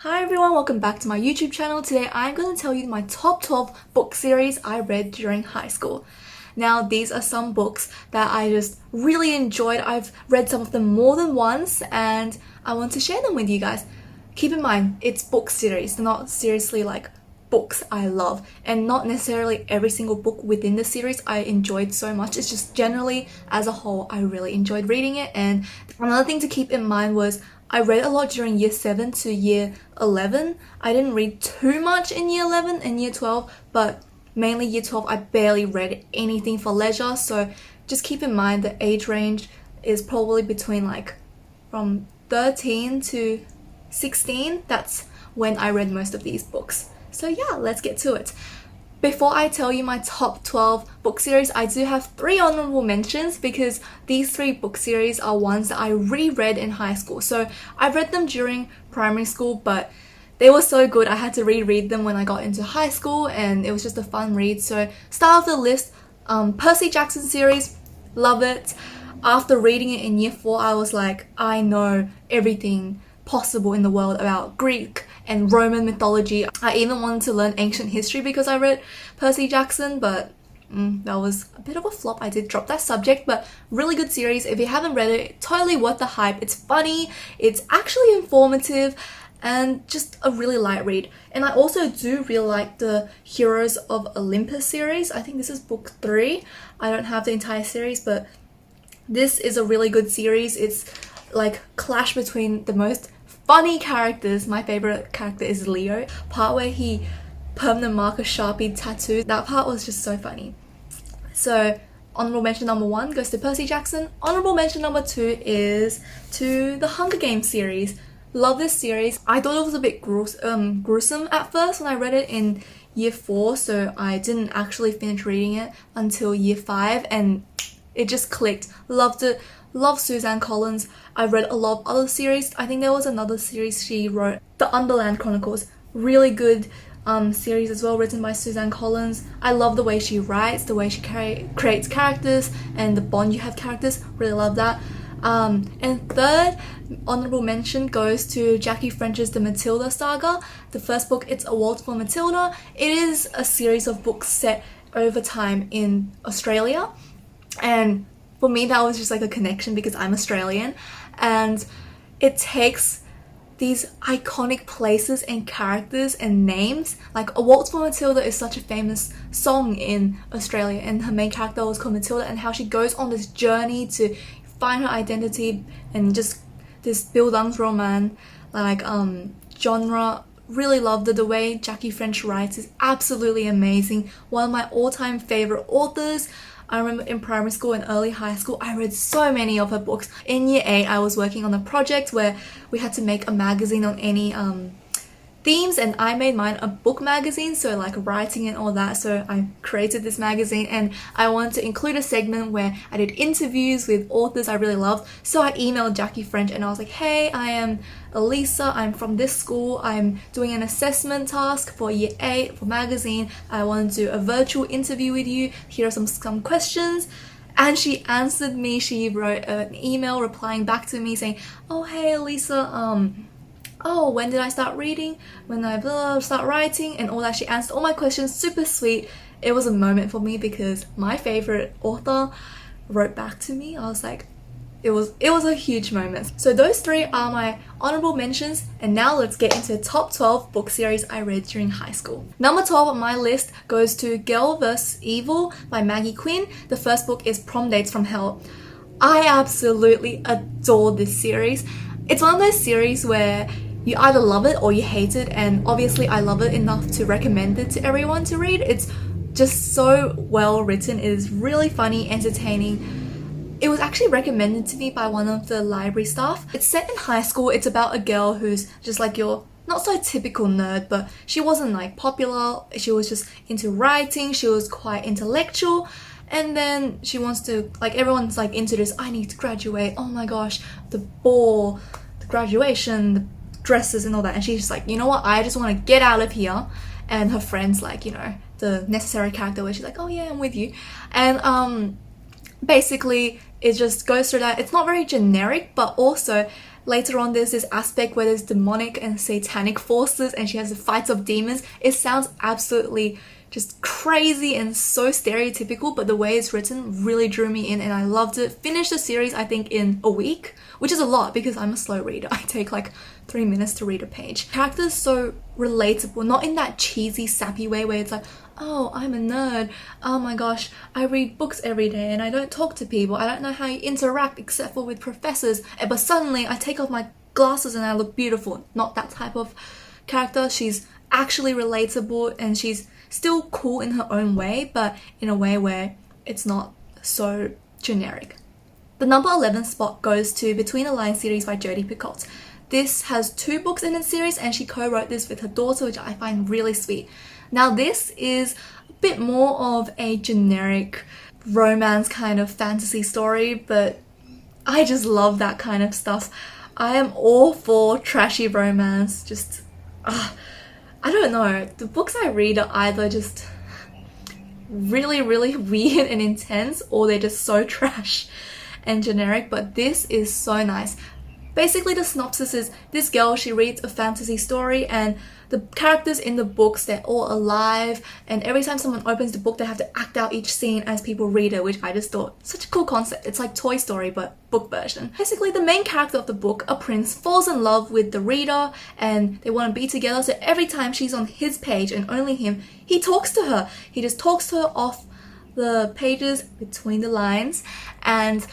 Hi everyone, welcome back to my YouTube channel. Today I'm going to tell you my top 12 book series I read during high school. Now these are some books that I just really enjoyed. I've read some of them more than once and I want to share them with you guys. Keep in mind, it's book series, they're not seriously like books I love, and not necessarily every single book within the series I enjoyed so much. It's just generally as a whole I really enjoyed reading it. And another thing to keep in mind was I read a lot during year 7 to year 11. I didn't read too much in year 11 and year 12, but mainly year 12 I barely read anything for leisure, so just keep in mind the age range is probably between like from 13 to 16. That's when I read most of these books. So yeah, let's get to it. Before I tell you my top 12 book series, I do have 3 honourable mentions because these 3 book series are ones that I reread in high school. So I read them during primary school, but they were so good I had to reread them when I got into high school, and it was just a fun read. So start of the list, Percy Jackson series, love it. After reading it in year 4, I was like, I know everything possible in the world about Greek and Roman mythology. I even wanted to learn ancient history because I read Percy Jackson, but that was a bit of a flop. I did drop that subject, but really good series. If you haven't read it, totally worth the hype. It's funny, it's actually informative, and just a really light read. And I also do really like the Heroes of Olympus series. I think this is book 3. I don't have the entire series, but this is a really good series. It's like clash between the most funny characters. My favorite character is Leo. Part where he permanent marker Sharpie tattoo. That part was just so funny. So honorable mention number 1 goes to Percy Jackson. Honorable mention number 2 is to the Hunger Games series. Love this series. I thought it was a bit gruesome at first when I read it in year 4, so I didn't actually finish reading it until year 5, and it just clicked. Loved it. Love Suzanne Collins. I read a lot of other series. I think there was another series she wrote, the Luna Chronicles. Really good series as well, written by Suzanne Collins. I love the way she writes, the way she creates characters, and the bond you have characters. Really love that. And third honorable mention goes to Jackie French's The Matilda Saga. The first book, it's A Waltz for Matilda. It is a series of books set over time in Australia, and for me that was just like a connection because I'm Australian, and it takes these iconic places and characters and names. Like A Waltz for Matilda is such a famous song in Australia, and her main character was called Matilda, and how she goes on this journey to find her identity and just this bildungsroman like genre. Really loved it. The way Jackie French writes is absolutely amazing. One of my all-time favorite authors. I remember in primary school and early high school, I read so many of her books. In year 8, I was working on a project where we had to make a magazine on any themes, and I made mine a book magazine, so like writing and all that. So I created this magazine, and I wanted to include a segment where I did interviews with authors I really loved. So I emailed Jackie French and I was like, hey, I am Elisa, I'm from this school, I'm doing an assessment task for year 8 for magazine. I want to do a virtual interview with you. Here are some questions. And she answered me. She wrote an email replying back to me saying, oh hey Elisa, oh, when did I start reading? When I start writing and all that. She answered all my questions, super sweet. It was a moment for me because my favorite author wrote back to me. I was like, it was a huge moment. So those 3 are my honorable mentions, and now let's get into the top 12 book series I read during high school. Number 12 on my list goes to Girl vs. Evil by Maggie Quinn. The first book is Prom Dates from Hell. I absolutely adore this series. It's one of those series where you either love it or you hate it, and obviously I love it enough to recommend it to everyone to read. It's just so well written. It is really funny, entertaining. It was actually recommended to me by one of the library staff. It's set in high school. It's about a girl who's just like your not so typical nerd, but she wasn't like popular. She was just into writing. She was quite intellectual. And then she wants to, like, everyone's like into this, I need to graduate. Oh my gosh, the ball, the graduation, the dresses and all that. And she's just like, you know what, I just want to get out of here. And her friend's like, you know, the necessary character where she's like, oh yeah, I'm with you. And basically it just goes through that. It's not very generic, but also later on there's this aspect where there's demonic and satanic forces and she has the fights of demons. It sounds absolutely just crazy and so stereotypical, but the way it's written really drew me in and I loved it. Finished the series I think in a week, which is a lot because I'm a slow reader. I take like 3 minutes to read a page. Characters so relatable, not in that cheesy sappy way where it's like, oh, I'm a nerd, oh my gosh, I read books every day and I don't talk to people, I don't know how you interact except for with professors, but suddenly I take off my glasses and I look beautiful. Not that type of character. She's actually relatable and she's still cool in her own way, but in a way where it's not so generic. The number 11 spot goes to Between the Lines series by Jodi Picoult. This has 2 books in its series and she co-wrote this with her daughter, which I find really sweet. Now this is a bit more of a generic romance kind of fantasy story, but I just love that kind of stuff. I am all for trashy romance, just I don't know, the books I read are either just really weird and intense or they're just so trash and generic, but this is so nice. Basically the synopsis is this girl, she reads a fantasy story and the characters in the books, they're all alive and every time someone opens the book they have to act out each scene as people read it, which I just thought such a cool concept. It's like Toy Story but book version. Basically the main character of the book, a prince, falls in love with the reader and they want to be together, so every time she's on his page and only him, he talks to her. He just talks to her off the pages between the lines and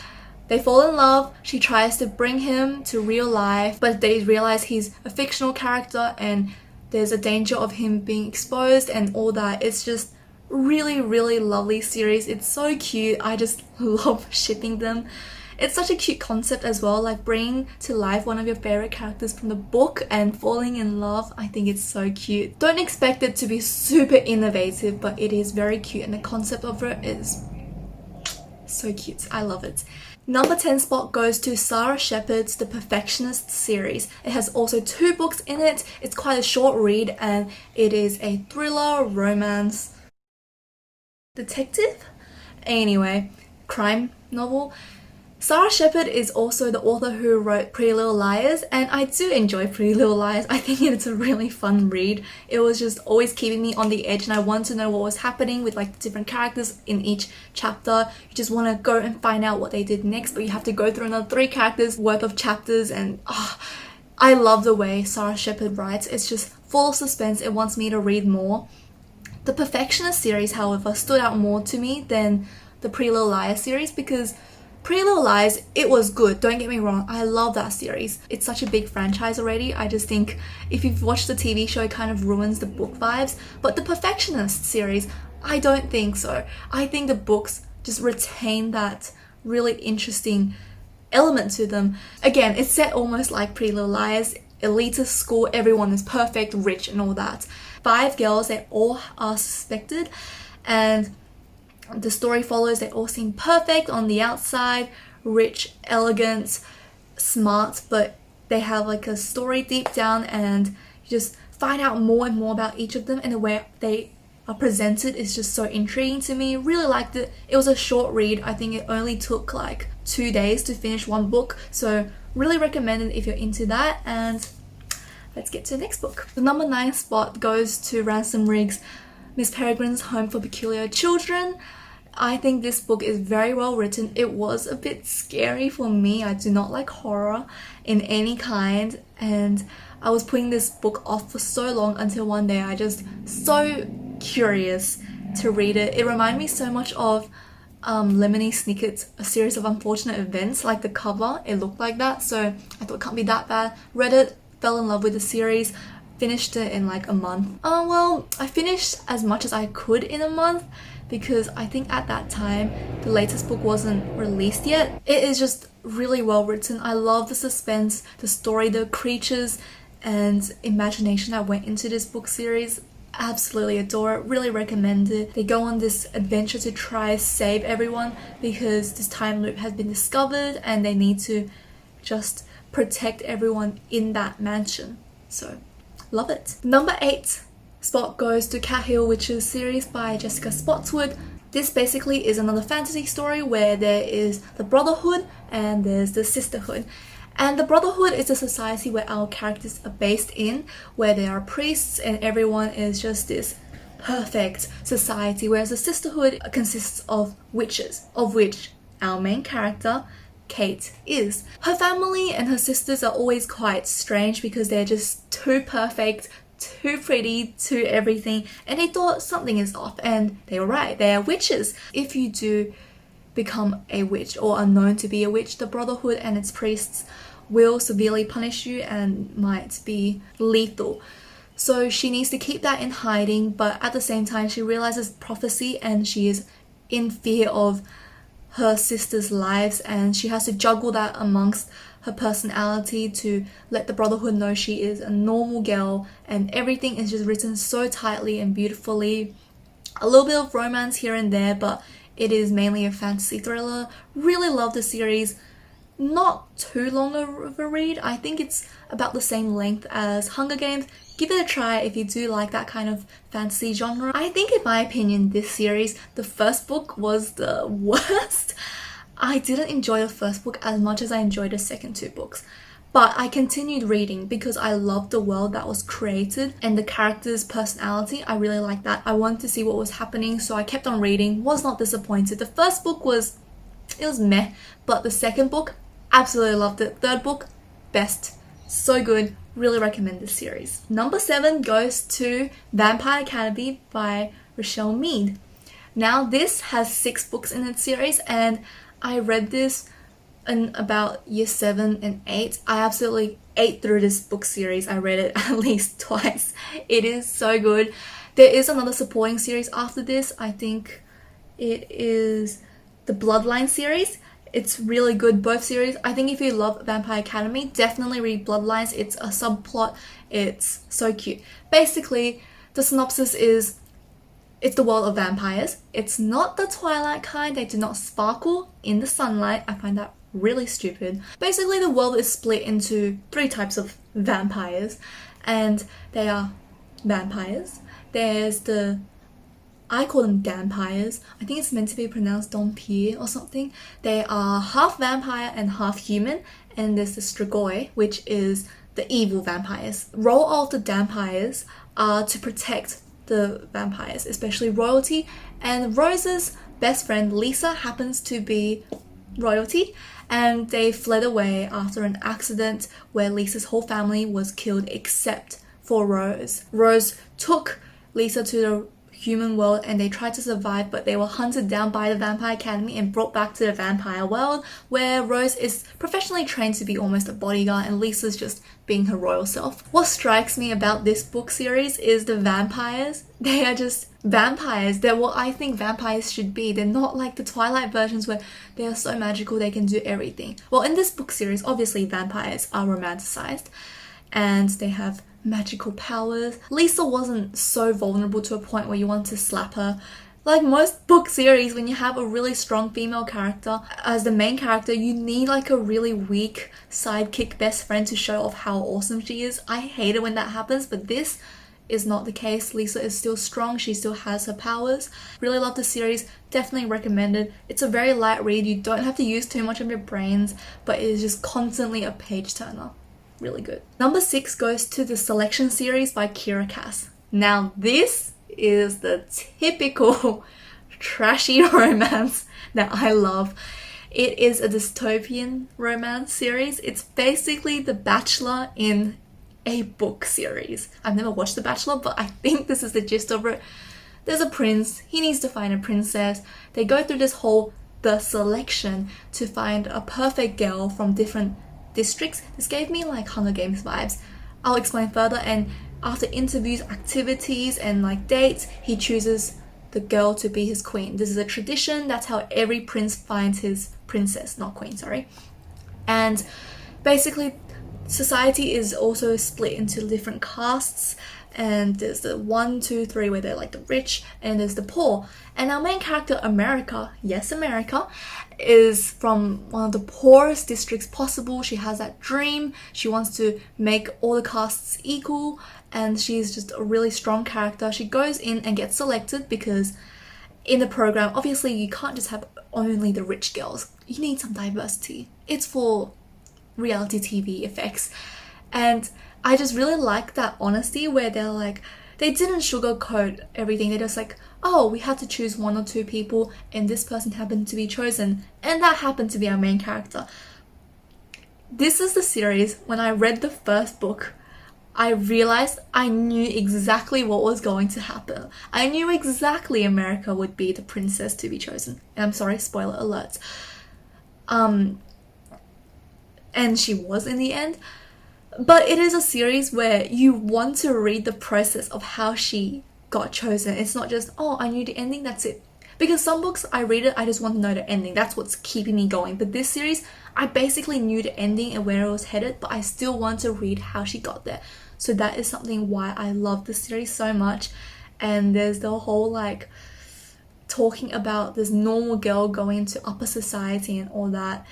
they fall in love. She tries to bring him to real life, but they realize he's a fictional character and there's a danger of him being exposed and all that. It's just really lovely series. It's so cute. I just love shipping them. It's such a cute concept as well, like bringing to life one of your favorite characters from the book and falling in love. I think it's so cute. Don't expect it to be super innovative, but it is very cute and the concept of it is so cute. I love it. Number 10 spot goes to Sarah Shepard's The Perfectionist series. It has also 2 books in it. It's quite a short read and it is a thriller, romance, detective? Anyway, crime novel. Sarah Shepard is also the author who wrote Pretty Little Liars and I do enjoy Pretty Little Liars. I think it's a really fun read. It was just always keeping me on the edge and I wanted to know what was happening with like the different characters in each chapter. You just want to go and find out what they did next, but you have to go through another 3 characters worth of chapters and I love the way Sarah Shepard writes. It's just full of suspense. It wants me to read more. The Perfectionist series, however, stood out more to me than the Pretty Little Liars series because Pretty Little Lies, it was good, don't get me wrong, I love that series. It's such a big franchise already. I just think if you've watched the TV show, it kind of ruins the book vibes. But the Perfectionist series, I don't think so. I think the books just retain that really interesting element to them. Again, it's set almost like Pretty Little Liars, elitist school, everyone is perfect, rich and all that. 5 girls, they all are suspected and the story follows, they all seem perfect on the outside, rich, elegant, smart, but they have like a story deep down and you just find out more and more about each of them and the way they are presented is just so intriguing to me. Really liked it. It was a short read. I think it only took like 2 days to finish 1 book, so really recommend it if you're into that. And let's get to the next book. The number 9 spot goes to Ransom Riggs' Miss Peregrine's Home for Peculiar Children. I think this book is very well written. It was a bit scary for me. I do not like horror in any kind and I was putting this book off for so long until one day I just so curious to read it. It reminded me so much of Lemony Snicket's A Series of Unfortunate Events, like the cover, it looked like that, so I thought it can't be that bad. Read it, fell in love with the series, finished it in like a month. Well, I finished as much as I could in a month because I think at that time the latest book wasn't released yet. It is just really well written. I love the suspense, the story, the creatures and imagination that went into this book series. Absolutely adore it, really recommend it. They go on this adventure to try save everyone because this time loop has been discovered and they need to just protect everyone in that mansion. So love it. Number 8 spot goes to Cahill, which is a series by Jessica Spotswood. This basically is another fantasy story where there is the brotherhood and there's the sisterhood. And the Brotherhood is a society where our characters are based in, where there are priests and everyone is just this perfect society, whereas the Sisterhood consists of witches, of which our main character, Kate, is. Her family and her sisters are always quite strange because they're just too perfect, too pretty, too everything, and they thought something is off, and they were right, they are witches. If you do become a witch or are known to be a witch, the Brotherhood and its priests will severely punish you and might be lethal. So she needs to keep that in hiding, but at the same time she realizes prophecy and she is in fear of her sisters' lives, and she has to juggle that amongst her personality to let the Brotherhood know she is a normal girl, and everything is just written so tightly and beautifully. A little bit of romance here and there, but it is mainly a fantasy thriller. Really love the series. Not too long of a read. I think it's about the same length as Hunger Games. Give it a try if you do like that kind of fantasy genre. I think in my opinion this series, the first book was the worst. I didn't enjoy the first book as much as I enjoyed the second two books. But I continued reading because I loved the world that was created and the character's personality. I really liked that. I wanted to see what was happening, so I kept on reading. Was not disappointed. The first book was meh, but the second book, absolutely loved it. Third book, best. So good. Really recommend this series. Number 7 goes to Vampire Academy by Rochelle Mead. Now this has 6 books in its series, and I read this in about year 7 and 8. I absolutely ate through this book series. I read it at least twice. It is so good. There is another supporting series after this. I think it is the Bloodline series. It's really good, both series. I think if you love Vampire Academy, definitely read Bloodlines. It's a subplot. It's so cute. Basically, the synopsis is it's the world of vampires. It's not the Twilight kind. They do not sparkle in the sunlight. I find that really stupid. Basically, the world is split into 3 types of vampires, and they are vampires. There's I call them dampires. I think it's meant to be pronounced Dompier or something. They are half vampire and half human. And there's the Strigoi, which is the evil vampires. Role of the dampires are to protect the vampires, especially royalty. And Rose's best friend Lisa happens to be royalty, and they fled away after an accident where Lisa's whole family was killed except for Rose. Rose took Lisa to the human world and they tried to survive, but they were hunted down by the Vampire Academy and brought back to the vampire world, where Rose is professionally trained to be almost a bodyguard and Lisa's just being her royal self. What strikes me about this book series is the vampires. They are just vampires. They're what I think vampires should be. They're not like the Twilight versions where they are so magical they can do everything. Well, in this book series, obviously vampires are romanticized and they have magical powers. Lisa wasn't so vulnerable to a point where you want to slap her. Like most book series, when you have a really strong female character as the main character, you need like a really weak sidekick best friend to show off how awesome she is. I hate it when that happens, but this is not the case. Lisa is still strong. She still has her powers. Really love the series. Definitely recommend it. It's a very light read. You don't have to use too much of your brains, but it is just constantly a page turner. Really good. Number 6 goes to the Selection series by Kira Cass. Now this is the typical trashy romance that I love. It is a dystopian romance series. It's basically The Bachelor in a book series. I've never watched The Bachelor, but I think this is the gist of it. There's a prince. He needs to find a princess. They go through this whole the selection to find a perfect girl from different districts. This gave me like Hunger Games vibes. I'll explain further. And after interviews, activities, and like dates, he chooses the girl to be his queen. This is a tradition. That's how every prince finds his princess, not queen, sorry. And basically, society is also split into different castes, and there's the 1, 2, 3 where they're like the rich, and there's the poor. And our main character, America, yes, America, is from one of the poorest districts possible. She has that dream. She wants to make all the castes equal, and she's just a really strong character. She goes in and gets selected because in the program, obviously you can't just have only the rich girls. You need some diversity. It's for reality TV effects. And I just really like that honesty where they're like, they didn't sugarcoat everything. They're just like, oh, we had to choose 1 or 2 people and this person happened to be chosen, and that happened to be our main character. This is the series, when I read the first book, I realized I knew exactly what was going to happen. I knew exactly America would be the princess to be chosen. And I'm sorry, spoiler alert. And she was in the end. But it is a series where you want to read the process of how she got chosen. It's not just, oh, I knew the ending, that's it. Because some books, I read it, I just want to know the ending. That's what's keeping me going. But this series, I basically knew the ending and where it was headed, but I still want to read how she got there. So that is something why I love this series so much. And there's the whole like talking about this normal girl going into upper society and all that.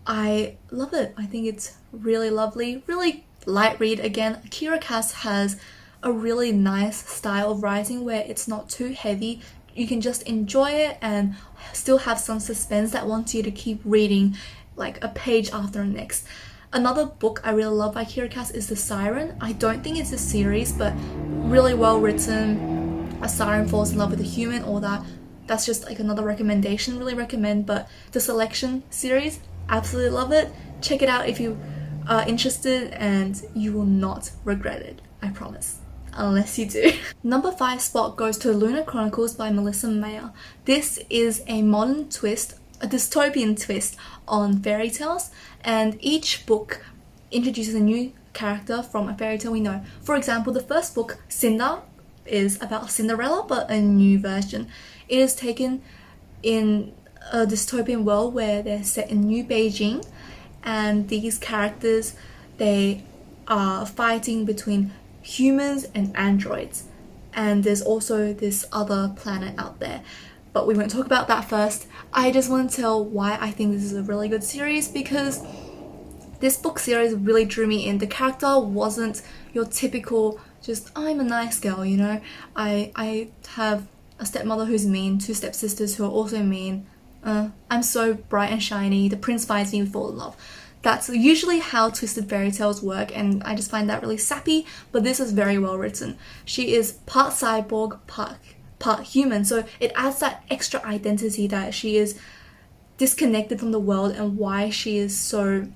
I love it. I think it's really lovely, really light read. Again, Kira Cass has a really nice style of writing where it's not too heavy. You can just enjoy it and still have some suspense that wants you to keep reading like a page after the next. Another book I really love by Kira Cass is The Siren. I don't think it's a series, but really well written. A siren falls in love with a human, all that. That's just like another recommendation, really recommend. But the Selection series, absolutely love it. Check it out if you are interested and you will not regret it, I promise. Unless you do. Number 5 spot goes to Luna Chronicles by Melissa Mayer. This is a modern twist, a dystopian twist on fairy tales, and each book introduces a new character from a fairy tale we know. For example, the first book, Cinder, is about Cinderella, but a new version. It is taken in a dystopian world where they're set in New Beijing, and these characters, they are fighting between humans and androids, and there's also this other planet out there, but we won't talk about that first. I just want to tell why I think this is a really good series, because this book series really drew me in. The character wasn't your typical just I'm a nice girl, you know. I have a stepmother who's mean, 2 stepsisters who are also mean. I'm so bright and shiny, the prince finds me, we fall in love. That's usually how twisted fairy tales work, and I just find that really sappy, but this is very well written. She is part cyborg, part human, so it adds that extra identity that she is disconnected from the world and why she is so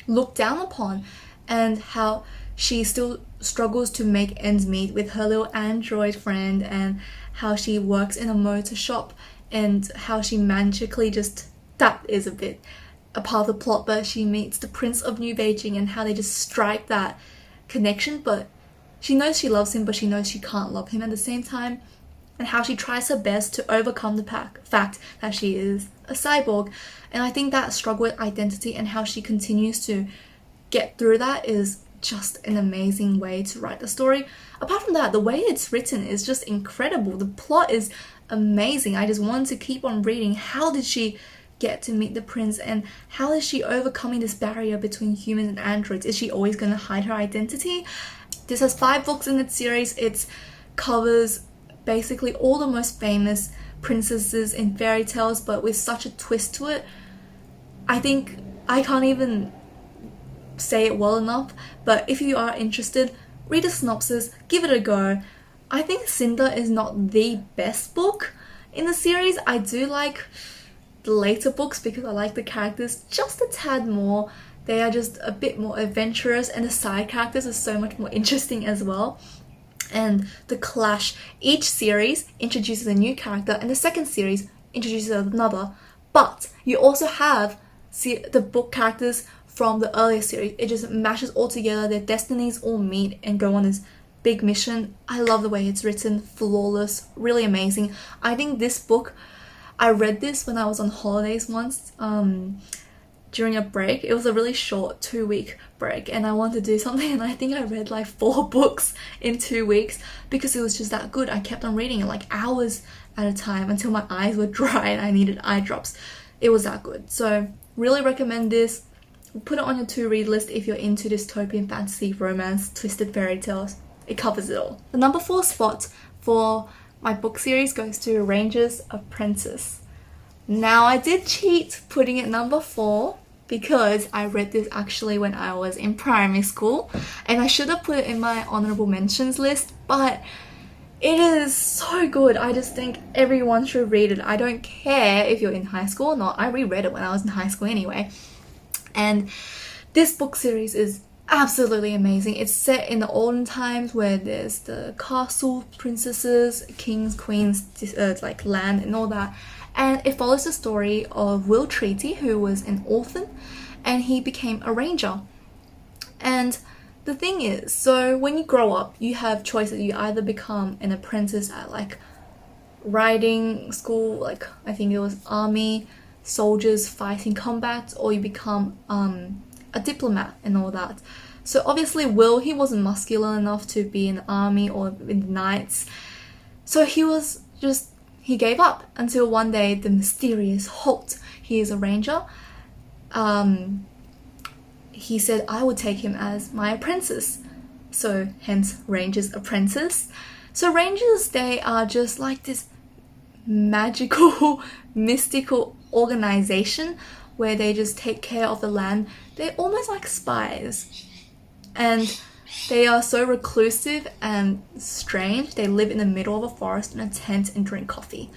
looked down upon, and how she still struggles to make ends meet with her little android friend, and how she works in a motor shop, and how she magically just, that is a bit a part of the plot, but she meets the Prince of New Beijing and how they just strike that connection, but she knows she loves him, but she knows she can't love him at the same time, and how she tries her best to overcome the fact that she is a cyborg. And I think that struggle with identity and how she continues to get through that is just an amazing way to write the story. Apart from that, the way it's written is just incredible. The plot is amazing. I just wanted to keep on reading. How did she get to meet the prince, and how is she overcoming this barrier between humans and androids? Is she always going to hide her identity? This has 5 books in its series. It covers basically all the most famous princesses in fairy tales, but with such a twist to it. I think I can't even say it well enough, but if you are interested, read a synopsis, give it a go. I think Cinder is not the best book in the series. I do like the later books because I like the characters just a tad more. They are just a bit more adventurous, and the side characters are so much more interesting as well. And the clash, each series introduces a new character and the second series introduces another, but you also have the book characters from the earlier series. It just mashes all together, their destinies all meet and go on this big mission. I love the way it's written, flawless, really amazing. I think this book, I read this when I was on holidays once, during a break. It was a really short 2-week break, and I wanted to do something, and I think I read like 4 books in 2 weeks because it was just that good. I kept on reading it like hours at a time until my eyes were dry and I needed eye drops. It was that good. So really recommend this. Put it on your to-read list if you're into dystopian fantasy, romance, twisted fairy tales. It covers it all. The number 4 spot for my book series goes to Ranger's Apprentice. Now I did cheat putting it number 4 because I read this actually when I was in primary school, and I should have put it in my honourable mentions list, but it is so good. I just think everyone should read it. I don't care if you're in high school or not. I reread it when I was in high school anyway. And this book series is absolutely amazing. It's set in the olden times where there's the castle, princesses, kings, queens, like land and all that. And it follows the story of Will Treaty, who was an orphan, and he became a ranger. And the thing is, so when you grow up, you have choices. You either become an apprentice at like riding school, like I think it was army, soldiers fighting combat, or you become a diplomat and all that. So obviously Will, he wasn't muscular enough to be in the army or in the knights. So he gave up until one day the mysterious Holt, he is a ranger, he said I would take him as my apprentice. So hence Ranger's Apprentice. So Rangers, they are just like this magical, mystical organization where they just take care of the land. They're almost like spies. And they are so reclusive and strange. They live in the middle of a forest in a tent and drink coffee.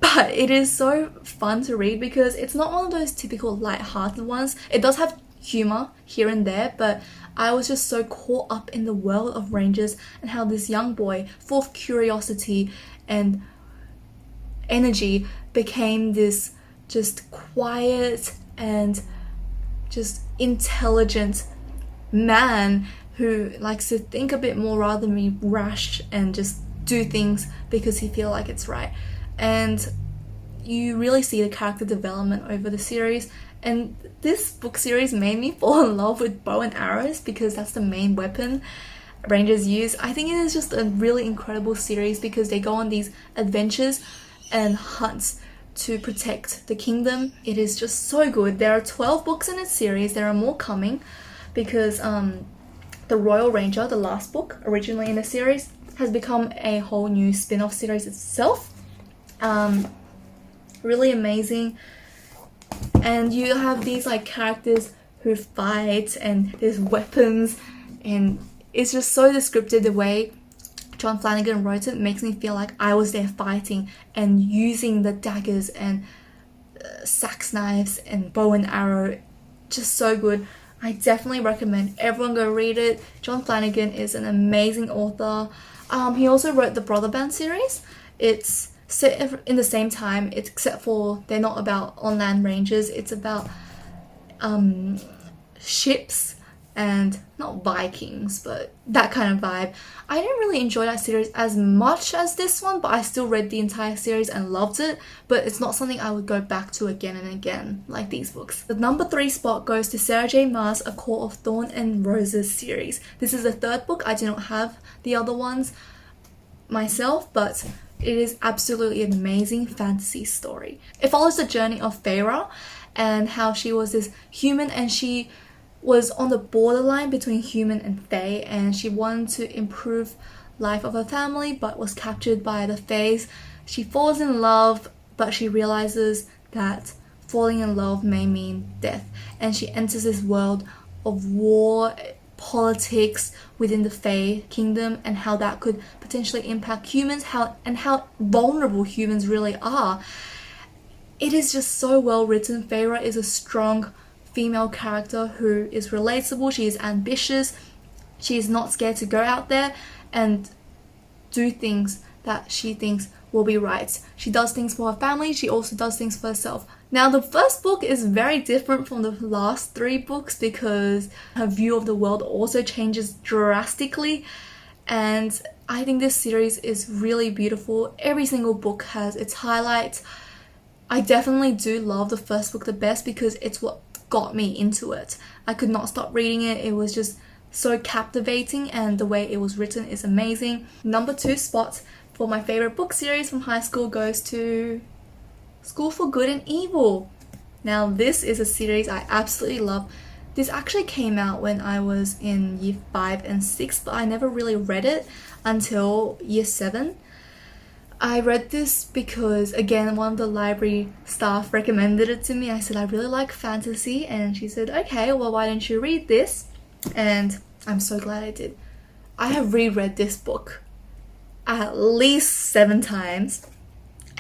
But it is so fun to read because it's not one of those typical light-hearted ones. It does have humor here and there, but I was just so caught up in the world of Rangers and how this young boy, full of curiosity and energy, became this just quiet and just intelligent man who likes to think a bit more rather than be rash and just do things because he feels like it's right. And you really see the character development over the series, and this book series made me fall in love with bow and arrows because that's the main weapon Rangers use. I think it is just a really incredible series because they go on these adventures and hunts to protect the kingdom. It is just so good. There are 12 books in this series. There are more coming because the Royal Ranger, the last book originally in the series, has become a whole new spin-off series itself. Really amazing. And you have these like characters who fight and there's weapons, and it's just so descriptive. The way John Flanagan wrote it makes me feel like I was there fighting and using the daggers and sax knives and bow and arrow. Just so good. I definitely recommend everyone go read it. John Flanagan is an amazing author. He also wrote the Brother Band series. It's set in the same time, except for they're not about on-land rangers. It's about ships and not Vikings, but that kind of vibe. I didn't really enjoy that series as much as this one, but I still read the entire series and loved it. But it's not something I would go back to again and again, like these books. The number 3 spot goes to Sarah J. Maas' A Court of Thorn and Roses series. This is the 3rd book. I do not have the other ones myself, but it is absolutely an amazing fantasy story. It follows the journey of Feyre and how she was this human, and she was on the borderline between human and fae, and she wanted to improve life of her family but was captured by the faes. She falls in love, but she realizes that falling in love may mean death, and she enters this world of war, politics within the Fae kingdom, and how that could potentially impact humans, how vulnerable humans really are. It is just so well written. Feyre is a strong female character who is relatable. She is ambitious. She is not scared to go out there and do things that she thinks will be right. She does things for her family. She also does things for herself. Now, the first book is very different from the last 3 books because her view of the world also changes drastically, and I think this series is really beautiful. Every single book has its highlights. I definitely do love the first book the best because it's what got me into it. I could not stop reading it. It was just so captivating, and the way it was written is amazing. Number 2 spot for my favorite book series from high school goes to School for Good and Evil. Now, this is a series I absolutely love. This actually came out when I was in year 5 and 6, but I never really read it until year 7. I read this because, again, one of the library staff recommended it to me. I said, I really like fantasy, and she said, okay, well, why don't you read this? And I'm so glad I did. I have reread this book at least 7 times.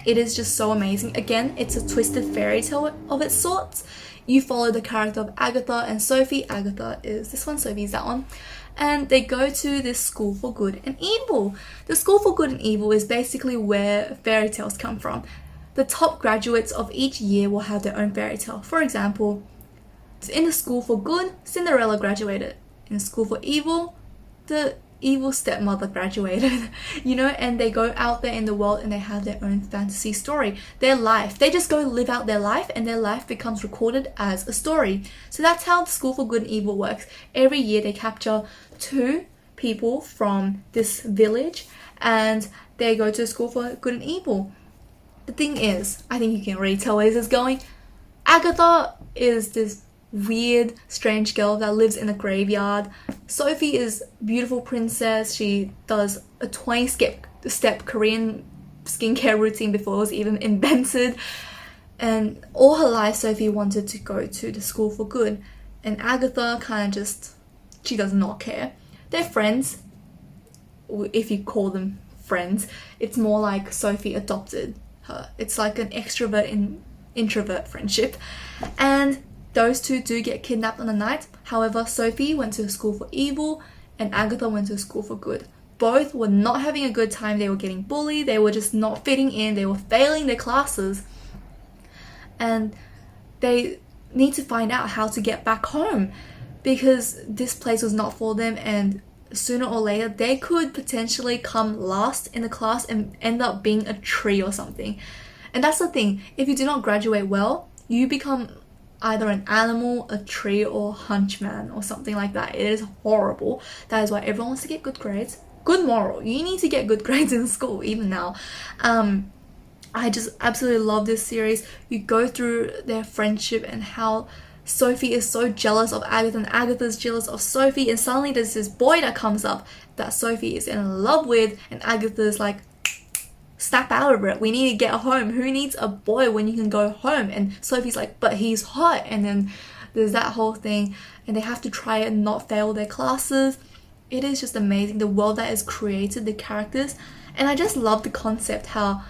It is just so amazing. Again, it's a twisted fairy tale of its sorts. You follow the character of Agatha and Sophie. Agatha is this one, Sophie is that one. And they go to this school for good and evil. The school for good and evil is basically where fairy tales come from. The top graduates of each year will have their own fairy tale. For example, in the school for good, Cinderella graduated. In the school for evil, the evil stepmother graduated, and they go out there in the world and they have their own fantasy story. Their life, they just go live out their life, and their life becomes recorded as a story. So that's how the School for Good and Evil works. Every year they capture 2 people from this village and they go to the School for Good and Evil. The thing is, I think you can already tell where this is going. Agatha is this weird, strange girl that lives in a graveyard. Sophie is a beautiful princess. She does a 20-step Korean skincare routine before it was even invented. And all her life, Sophie wanted to go to the School for Good. And Agatha she does not care. They're friends, if you call them friends. It's more like Sophie adopted her. It's like an extrovert and introvert friendship. And those 2 do get kidnapped on a night. However, Sophie went to a school for evil and Agatha went to a school for good. Both were not having a good time. They were getting bullied. They were just not fitting in. They were failing their classes. And they need to find out how to get back home because this place was not for them, and sooner or later they could potentially come last in the class and end up being a tree or something. And that's the thing. If you do not graduate well, you become either an animal, a tree, or hunchman or something like that. It is horrible. That is why everyone wants to get good grades. Good moral. You need to get good grades in school, even now. I just absolutely love this series. You go through their friendship and how Sophie is so jealous of Agatha and Agatha's jealous of Sophie, and suddenly there's this boy that comes up that Sophie is in love with, and Agatha's like, snap out of it. We need to get home. Who needs a boy when you can go home? And Sophie's like, but he's hot. And then there's that whole thing, and they have to try and not fail their classes. It is just amazing, the world that is created, the characters. And I just love the concept how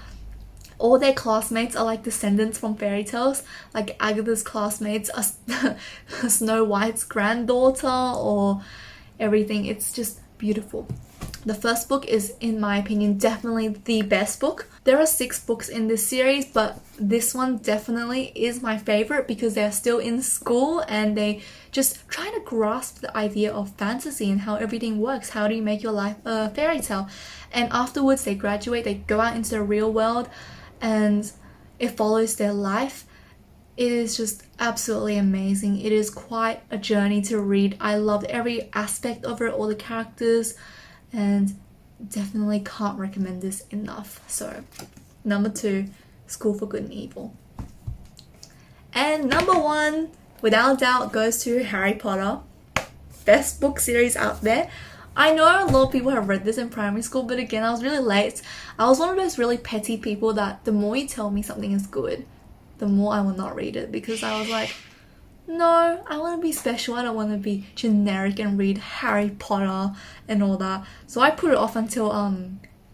all their classmates are like descendants from fairy tales. Like Agatha's classmates are Snow White's granddaughter or everything. It's just beautiful. The first book is, in my opinion, definitely the best book. There are 6 books in this series, but this one definitely is my favorite because they're still in school and they just trying to grasp the idea of fantasy and how everything works. How do you make your life a fairy tale? And afterwards they graduate, they go out into the real world and it follows their life. It is just absolutely amazing. It is quite a journey to read. I loved every aspect of it, all the characters, and definitely can't recommend this enough. So, number 2, School for Good and Evil. And number 1, without doubt, goes to Harry Potter. Best book series out there. I know a lot of people have read this in primary school, but again, I was really late. I was one of those really petty people that the more you tell me something is good, the more I will not read it, because I was like, no, I want to be special. I don't want to be generic and read Harry Potter and all that. So I put it off until I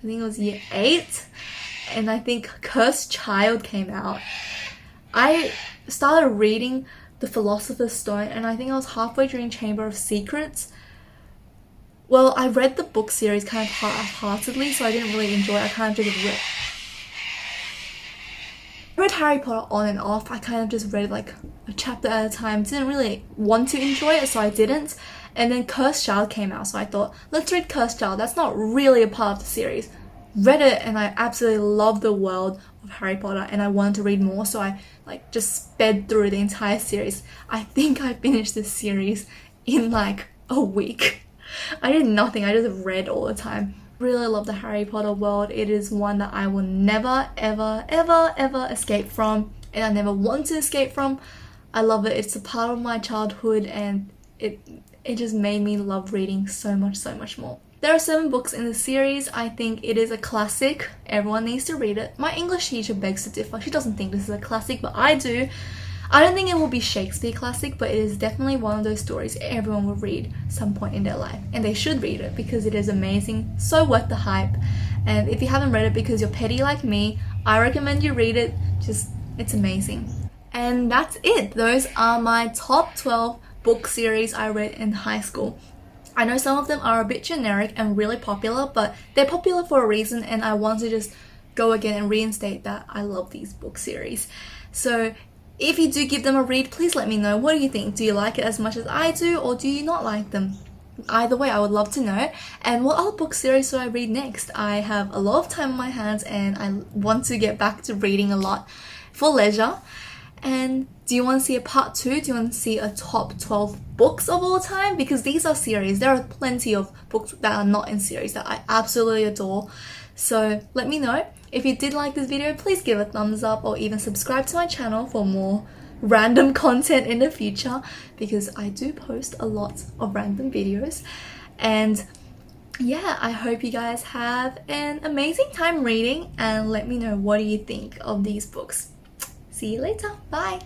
think it was year 8, and I think Cursed Child came out. I started reading The Philosopher's Stone, and I think I was halfway during Chamber of Secrets. Well, I read the book series kind of half-heartedly, so I didn't really enjoy it. I kind of just read Harry Potter on and off. I kind of just read like a chapter at a time. Didn't really want to enjoy it, so I didn't. And then Cursed Child came out, so I thought, let's read Cursed Child. That's not really a part of the series. Read it, and I absolutely loved the world of Harry Potter, and I wanted to read more, so I like just sped through the entire series. I think I finished this series in like a week. I did nothing. I just read all the time. Really love the Harry Potter world. It is one that I will never, ever, ever, ever escape from, and I never want to escape from. I love it. It's a part of my childhood, and it just made me love reading so much more. there are 7 books in the series. I think it is a classic. Everyone needs to read it. My English teacher begs to differ. She doesn't think this is a classic, but I do. I don't think it will be Shakespeare classic, but it is definitely one of those stories everyone will read some point in their life, and they should read it because it is amazing, so worth the hype. And if you haven't read it because you're petty like me, I recommend you read it. It's amazing. And that's it. Those are my top 12 book series I read in high school. I know some of them are a bit generic and really popular, but they're popular for a reason, and I want to just go again and reinstate that I love these book series. So if you do give them a read, please let me know. What do you think? Do you like it as much as I do, or do you not like them? Either way, I would love to know. And what other book series should I read next? I have a lot of time on my hands and I want to get back to reading a lot for leisure. And do you want to see a part 2? Do you want to see a top 12 books of all time? Because these are series. There are plenty of books that are not in series that I absolutely adore. So let me know. If you did like this video, please give a thumbs up or even subscribe to my channel for more random content in the future, because I do post a lot of random videos. And yeah, I hope you guys have an amazing time reading, and let me know what do you think of these books. See you later. Bye.